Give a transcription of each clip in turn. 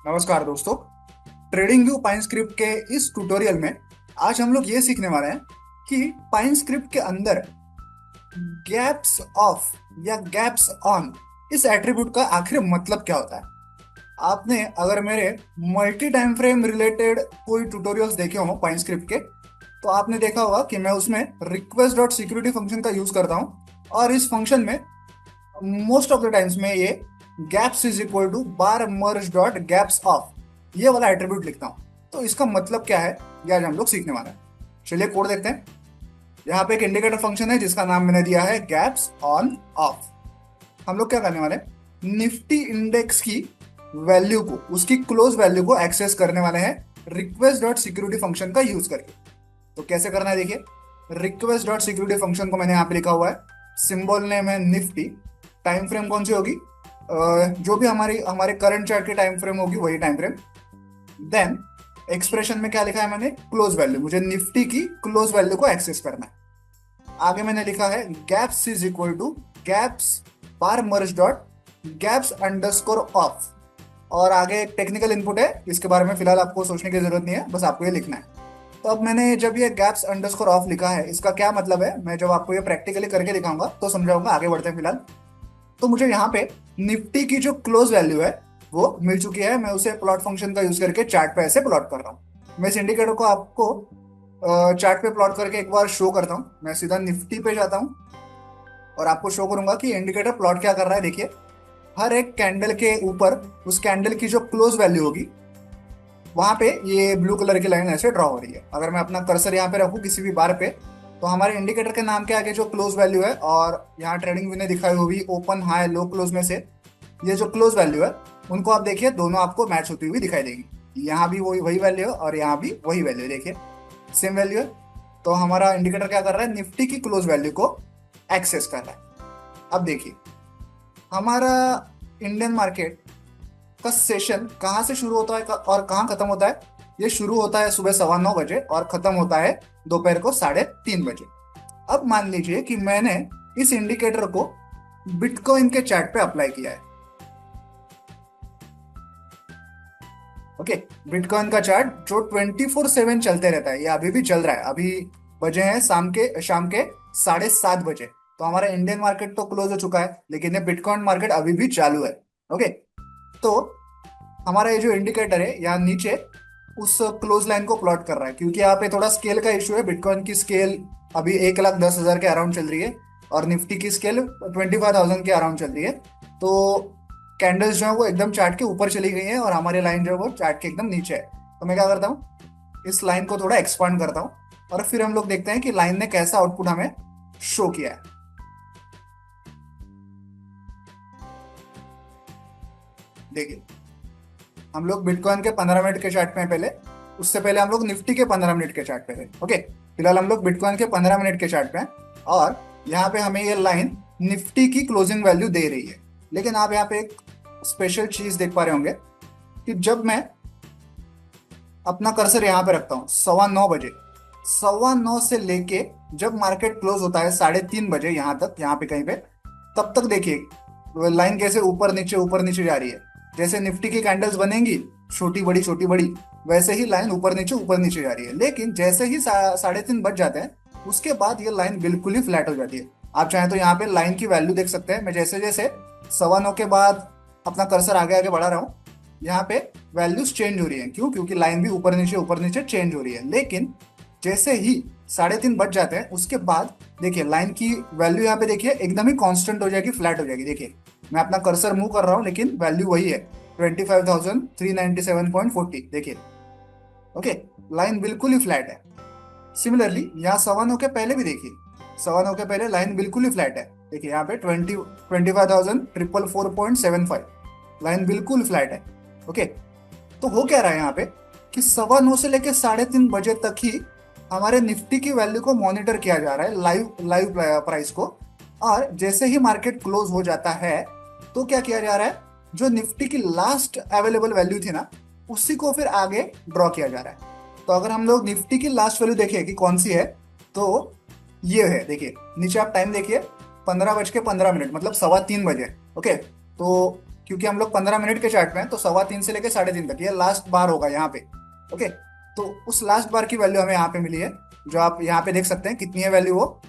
नमस्कार दोस्तों। Trading view pine script के इस ट्यूटोरियल में आज हम लोग ये सीखने वाले हैं कि पाइन स्क्रिप्ट के अंदर गैप्स ऑफ या गैप्स ऑन इस एट्रीब्यूट का आखिर मतलब क्या होता है। आपने अगर मेरे मल्टी टाइम फ्रेम रिलेटेड कोई ट्यूटोरियल्स देखे हो पाइन स्क्रिप्ट के, तो आपने देखा होगा कि मैं उसमें रिक्वेस्ट डॉट सिक्योरिटी फंक्शन का यूज करता हूँ और इस फंक्शन में मोस्ट ऑफ द टाइम्स में ये gaps is equal to bar merge dot gaps of ये वाला एट्रीब्यूट लिखता हूं। तो इसका मतलब क्या है ये आज हम लोग सीखने वाले हैं। चलिए कोड देखते हैं। यहाँ पे एक इंडिकेटर फंक्शन है जिसका नाम मैंने दिया है गैप्स ऑन ऑफ। हम लोग क्या करने वाले हैं, निफ्टी इंडेक्स की वैल्यू को, उसकी क्लोज वैल्यू को एक्सेस करने वाले हैं रिक्वेस्ट डॉट सिक्योरिटी फंक्शन का यूज करके। तो कैसे करना है देखिए, रिक्वेस्ट डॉट सिक्योरिटी फंक्शन को मैंने यहाँ पे लिखा हुआ है, सिंबल नेम है निफ्टी, टाइम फ्रेम कौन सी होगी, जो भी हमारी हमारे करंट चार्ट की टाइम फ्रेम होगी वही टाइम फ्रेम। देन एक्सप्रेशन में क्या लिखा है मैंने, क्लोज वैल्यू, मुझे निफ्टी की क्लोज वैल्यू को एक्सेस करना है। आगे मैंने लिखा है gaps is equal to gaps bar merge dot gaps underscore of. और आगे एक टेक्निकल इनपुट है, इसके बारे में फिलहाल आपको सोचने की जरूरत नहीं है, बस आपको ये लिखना है। तो अब मैंने जब ये गैप्स अंडरस्कोर ऑफ लिखा है, इसका क्या मतलब है मैं जब आपको ये प्रैक्टिकली करके दिखाऊंगा तो समझाऊंगा। आगे बढ़ते हैं। फिलहाल तो मुझे यहाँ पे निफ्टी की जो क्लोज वैल्यू है वो मिल चुकी है। मैं उसे प्लॉट फंक्शन का यूज करके चार्ट पे ऐसे प्लॉट कर रहा हूँ। मैं इस इंडिकेटर को आपको चार्ट पे प्लॉट करके एक बार शो करता हूँ। मैं सीधा निफ्टी पे जाता हूँ और आपको शो करूंगा कि इंडिकेटर प्लॉट क्या कर रहा है। देखिए, हर एक कैंडल के ऊपर उस कैंडल की जो क्लोज वैल्यू होगी वहां पे ये ब्लू कलर की लाइन ऐसे ड्रॉ हो रही है। अगर मैं अपना कर्सर यहाँ पे रखूँ किसी भी बार पे, तो हमारे इंडिकेटर के नाम के आगे जो क्लोज वैल्यू है और यहाँ ट्रेडिंग व्यू ने दिखाई हुई ओपन हाई लो क्लोज में से ये जो क्लोज वैल्यू है उनको आप देखिए, दोनों आपको मैच होती हुई दिखाई देगी। यहाँ भी वही वही वैल्यू है और यहाँ भी वही वैल्यू है, देखिए सेम वैल्यू है। तो हमारा इंडिकेटर क्या कर रहा है, निफ्टी की क्लोज वैल्यू को एक्सेस कर रहा है। अब देखिए, हमारा इंडियन मार्केट का सेशन कहाँ से शुरू होता है और कहाँ खत्म होता है। ये शुरू होता है सुबह 9:15 बजे और खत्म होता है दोपहर को 3:30 बजे। अब मान लीजिए कि मैंने इस इंडिकेटर को बिटकॉइन के चार्ट पे अप्लाई किया है। ओके, बिटकॉइन का चार्ट जो 24/7 चलते रहता है, ये अभी भी चल रहा है। अभी बजे हैं शाम के 7:30 बजे। तो हमारा इंडियन मार्केट तो क्लोज हो चुका है, लेकिन ये बिटकॉइन मार्केट अभी भी चालू है। ओके, तो हमारा ये जो इंडिकेटर है यहाँ नीचे उस क्लोज लाइन को प्लॉट कर रहा है, क्योंकि यहाँ पे थोड़ा स्केल का इशू है। बिटकॉइन की स्केल अभी 1,10,000 के अराउंड चल रही है और निफ्टी की स्केल 25,000 के अराउंड चल रही है। तो कैंडल्स जो है वो एकदम चार्ट के ऊपर चली गई है और हमारी लाइन जो है वो चार्ट के एकदम नीचे है। तो मैं क्या करता हूँ, इस लाइन को थोड़ा एक्सपांड करता हूँ और फिर हम लोग देखते हैं कि लाइन ने कैसा आउटपुट हमें शो किया है। देखिए, हम लोग बिटकॉइन के 15 मिनट के चार्ट पे हैं पहले, उससे पहले हम लोग निफ्टी के 15 मिनट के चार्ट पे थे। ओके, फिलहाल हम लोग बिटकॉइन के 15 मिनट के चार्ट पे हैं और यहाँ पे हमें ये लाइन निफ्टी की क्लोजिंग वैल्यू दे रही है। लेकिन आप यहाँ पे एक स्पेशल चीज देख पा रहे होंगे कि जब मैं अपना कर्सर यहाँ पे रखता हूँ 9:15 बजे, 9:15 से लेके जब मार्केट क्लोज होता है 3:30 बजे यहाँ तक, यहाँ पे कहीं पे, तब तक देखिए लाइन कैसे ऊपर नीचे जा रही है। जैसे निफ्टी की कैंडल्स बनेंगी छोटी बड़ी, वैसे ही लाइन ऊपर नीचे जा रही है। लेकिन जैसे ही 3:30 बज जाते हैं उसके बाद ये लाइन बिल्कुल ही फ्लैट हो जाती है। आप चाहें तो यहाँ पे लाइन की वैल्यू देख सकते हैं। मैं जैसे जैसे 9:15 के बाद अपना कर्सर आगे आगे बढ़ा रहा हूँ, यहाँ पे वैल्यूज चेंज हो रही है। क्यों? क्योंकि लाइन भी ऊपर नीचे चेंज हो रही है। लेकिन जैसे ही 3:30 बज जाते हैं उसके बाद देखिए लाइन की वैल्यू यहाँ पे देखिए एकदम ही कांस्टेंट हो जाएगी, फ्लैट हो जाएगी। देखिए मैं अपना कर्सर मूव कर रहा हूँ लेकिन वैल्यू वही है, 25,397.40। देखिए, ओके, लाइन बिल्कुल ही फ्लैट है। सिमिलरली यहाँ 9:15 के पहले भी देखिए, 9:15 के पहले लाइन बिल्कुल ही फ्लैट है। देखिए यहाँ पे 25,444.75, लाइन बिल्कुल फ्लैट है। ओके, तो हो क्या रहा है यहाँ पे कि 9:15 से लेके 3:30 बजे तक ही हमारे निफ्टी की वैल्यू को मॉनिटर किया जा रहा है, लाइव प्राइस को। और जैसे ही मार्केट क्लोज हो जाता है तो क्या किया जा रहा है, जो निफ्टी की लास्ट अवेलेबल वैल्यू थी ना, उसी को फिर आगे ड्रॉ किया जा रहा है। तो अगर हम लोग निफ्टी की लास्ट वैल्यू देखें कि कौन सी है, तो ये है। देखिए नीचे आप टाइम देखिए, 15:15 मतलब 3:15 बजे। ओके, तो क्योंकि हम लोग 15 मिनट के चार्ट में हैं, तो 3:15 से लेके 3:30 तक ये लास्ट बार होगा यहाँ पे। ओके, तो उस लास्ट बार की वैल्यू हमें यहाँ पे मिली है, जो आप यहाँ पे देख सकते हैं कितनी है वैल्यू वो,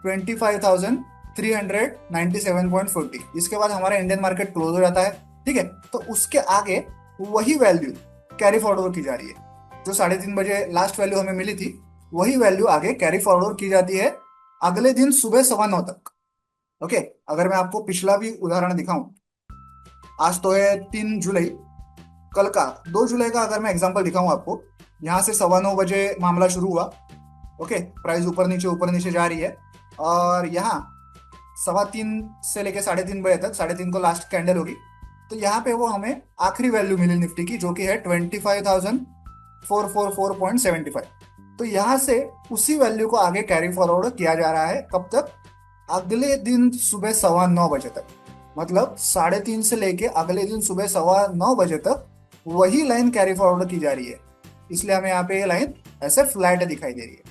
25,397.40। इसके बाद हमारा इंडियन मार्केट क्लोज हो जाता है। ठीक है, तो उसके आगे वही वैल्यू कैरी फॉरवर्ड की जा रही है। जो 3:30 बजे लास्ट वैल्यू हमें मिली थी, वही वैल्यू आगे कैरी फॉरवर्ड की जाती है अगले दिन सुबह 9:15 तक। ओके, अगर मैं आपको पिछला भी उदाहरण दिखाऊं, आज तो है 3 जुलाई, कल का 2 जुलाई का अगर मैं एग्जांपल दिखाऊं आपको, यहाँ से 9:15 बजे मामला शुरू हुआ। ओके, प्राइस ऊपर नीचे जा रही है, और यहाँ 3:15 से लेके 3:30 बजे तक, 3:30 को लास्ट कैंडल होगी, तो यहाँ पे वो हमें आखिरी वैल्यू मिली निफ्टी की, जो कि है 25,444.75। तो यहाँ से उसी वैल्यू को आगे कैरी फॉरवर्ड किया जा रहा है, कब तक, अगले दिन सुबह 9:15 बजे तक। मतलब 3:30 से लेके अगले दिन सुबह 9:15 बजे तक वही लाइन कैरी फॉरवर्ड की जा रही है। इसलिए हमें यहाँ पे ये लाइन ऐसे फ्लैट दिखाई दे रही है।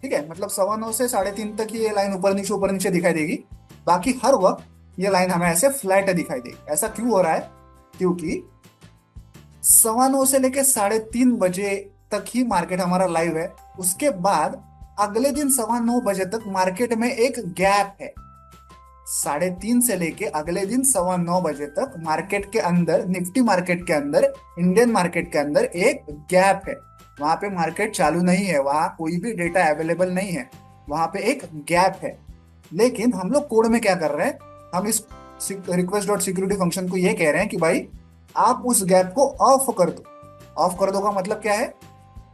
ठीक है, मतलब 9:15 से 3:30 तक ये लाइन ऊपर नीचे दिखाई देगी, बाकी हर वक्त ये लाइन हमें ऐसे फ्लैट दिखाई देगी। ऐसा क्यों हो रहा है, क्योंकि 9:15 से लेके 3:30 बजे तक ही मार्केट हमारा लाइव है। उसके बाद अगले दिन 9:15 बजे तक मार्केट में एक गैप है। 3:30 से लेके अगले दिन 9:15 बजे तक मार्केट के अंदर, निफ्टी मार्केट के अंदर, इंडियन मार्केट के अंदर एक गैप है। वहां पे मार्केट चालू नहीं है, वहां कोई भी डेटा अवेलेबल नहीं है, वहां पे एक गैप है। लेकिन हम लोग कोड में क्या कर रहे हैं, हम इस रिक्वेस्ट डॉट सिक्योरिटी फंक्शन को ये कह रहे हैं कि भाई आप उस गैप को ऑफ कर दो। ऑफ कर दो का मतलब क्या है,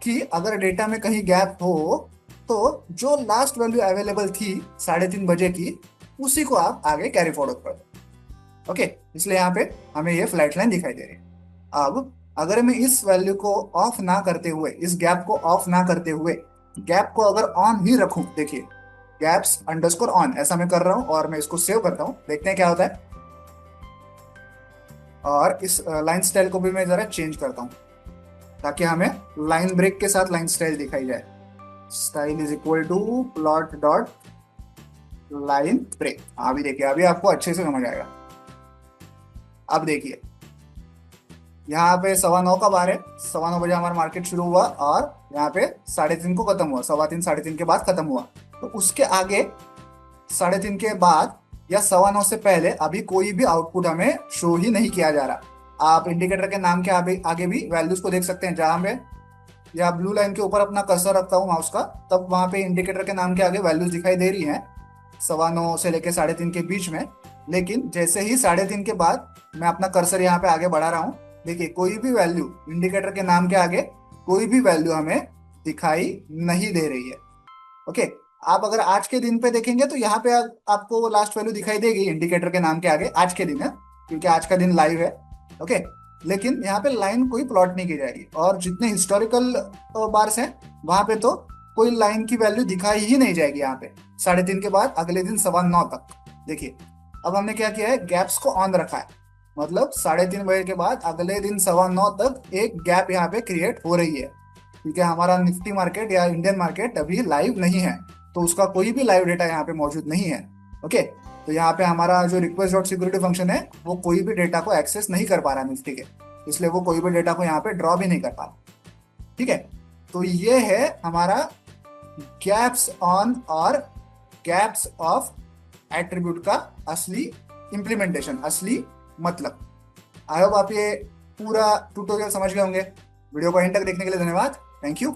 कि अगर डेटा में कहीं गैप हो तो जो लास्ट वैल्यू अवेलेबल थी 3:30 बजे की, उसी को आप आगे कैरी फॉरवर्ड कर दो। ओके, इसलिए यहाँ पे हमें ये फ्लैट लाइन दिखाई दे रही है। अब अगर मैं इस वैल्यू को ऑफ ना करते हुए, इस गैप को ऑफ ना करते हुए, गैप को अगर ऑन ही रखूं, देखिए गैप्स अंडरस्कोर ऑन ऐसा मैं कर रहा हूं, और मैं इसको सेव करता हूं, देखते हैं क्या होता है। और इस लाइन स्टाइल को भी मैं जरा चेंज करता हूं, ताकि हमें लाइन ब्रेक के साथ लाइन स्टाइल दिखाई जाए। Style is equal to plot dot line break. अभी देखिए, अभी आपको अच्छे से समझ आएगा। अब देखिए, यहाँ पे 9:15 का बार है, 9:15 बजे हमारा मार्केट शुरू हुआ, और यहाँ पे 3:30 को खत्म हुआ, 3:15 3:30 के बाद खत्म हुआ। तो उसके आगे 3:30 के बाद या 9:15 से पहले अभी कोई भी आउटपुट हमें शो ही नहीं किया जा रहा। आप इंडिकेटर के नाम के आगे भी वैल्यूज को देख सकते हैं, जहां पे या ब्लू लाइन के ऊपर अपना कर्सर रखता हूँ माउस का, तब वहां पे इंडिकेटर के नाम के आगे वैल्यूज दिखाई दे रही हैं 9:15 से लेके 3:30 के बीच में। लेकिन जैसे ही 3:30 के बाद मैं अपना कर्सर यहाँ पे आगे बढ़ा रहा हूँ, देखिए कोई भी वैल्यू इंडिकेटर के नाम के आगे, कोई भी वैल्यू हमें दिखाई नहीं दे रही है। ओके, आप अगर आज के दिन पे देखेंगे तो यहाँ पे आपको वो लास्ट वैल्यू दिखाई देगी इंडिकेटर के नाम के आगे, आज के दिन है, क्योंकि आज का दिन लाइव है। ओके, लेकिन यहाँ पे लाइन कोई प्लॉट नहीं की जाएगी, और जितने हिस्टोरिकल बार्स हैं वहां पे तो कोई लाइन की वैल्यू दिखाई ही नहीं जाएगी यहाँ पे 3:30 के बाद अगले दिन 9:15 तक। देखिए, अब हमने क्या किया है, गैप्स को ऑन रखा है, मतलब 3:30 बजे के बाद अगले दिन 9:15 तक एक गैप यहाँ पे क्रिएट हो रही है, क्योंकि हमारा निफ्टी मार्केट या इंडियन मार्केट अभी लाइव नहीं है, तो उसका कोई भी लाइव डेटा यहाँ पे मौजूद नहीं है। ओके, तो यहाँ पे हमारा जो रिक्वेस्ट डॉट सिक्योरिटी फंक्शन है, वो कोई भी डेटा को एक्सेस नहीं कर पा रहा निफ्टी के, इसलिए वो कोई भी डेटा को यहाँ पे ड्रॉ भी नहीं कर पा रहा। ठीक है, तो ये है हमारा गैप्स ऑन और गैप्स ऑफ एट्रीब्यूट का असली इंप्लीमेंटेशन, असली मतलब। आई होप आप ये पूरा ट्यूटोरियल समझ गए होंगे। वीडियो को एंड तक देखने के लिए धन्यवाद। Thank you.